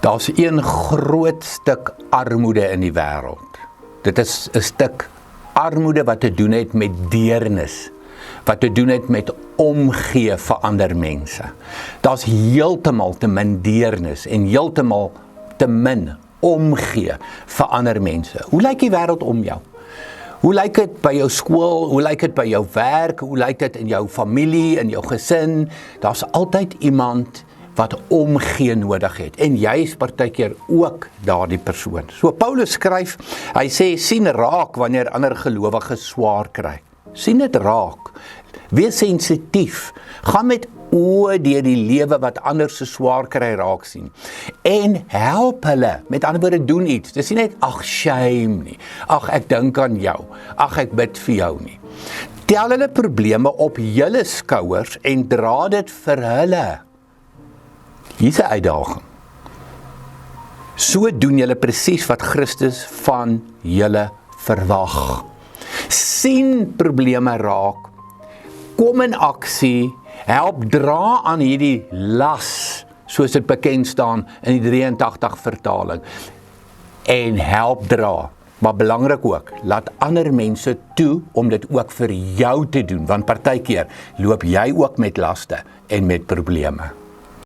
Daar's een groot stuk armoede in die wêreld. Dit is 'n stuk armoede wat te doen het met deernis, wat te doen het met omgee vir ander mense. Daar's heeltemal te min deernis en heeltemal te min omgee vir ander mense. Hoe lyk die wêreld om jou? Hoe lyk dit by jou skool? Hoe lyk dit by jou werk? Hoe lyk dit in jou familie, in jou gesin? Daar's altyd iemand wat omgee nodig het. En jy is partykeer ook daardie persoon. So Paulus skryf, hy sê, sien raak wanneer ander gelowiges swaar kry. Sien dit raak. Wees sensitief. Gaan met oë deur die lewe wat ander se swaar kry raak sien. En help hulle. Met ander woorde, doen iets. Dis nie net, ag, shame nie. Ag, ek dink aan jou. Ag, ek bid vir jou nie. Tel hulle probleme op julle skouers en dra dit vir hulle. Hier's 'n uitdaging. So doen julle presies wat Christus van julle verwag. Sien probleme raak, kom in aksie, help dra aan hierdie las, soos dit bekend staan in die 83 vertaling, en help dra. Maar belangrik ook, laat ander mense toe om dit ook vir jou te doen, want partykeer loop jy ook met laste en met probleme.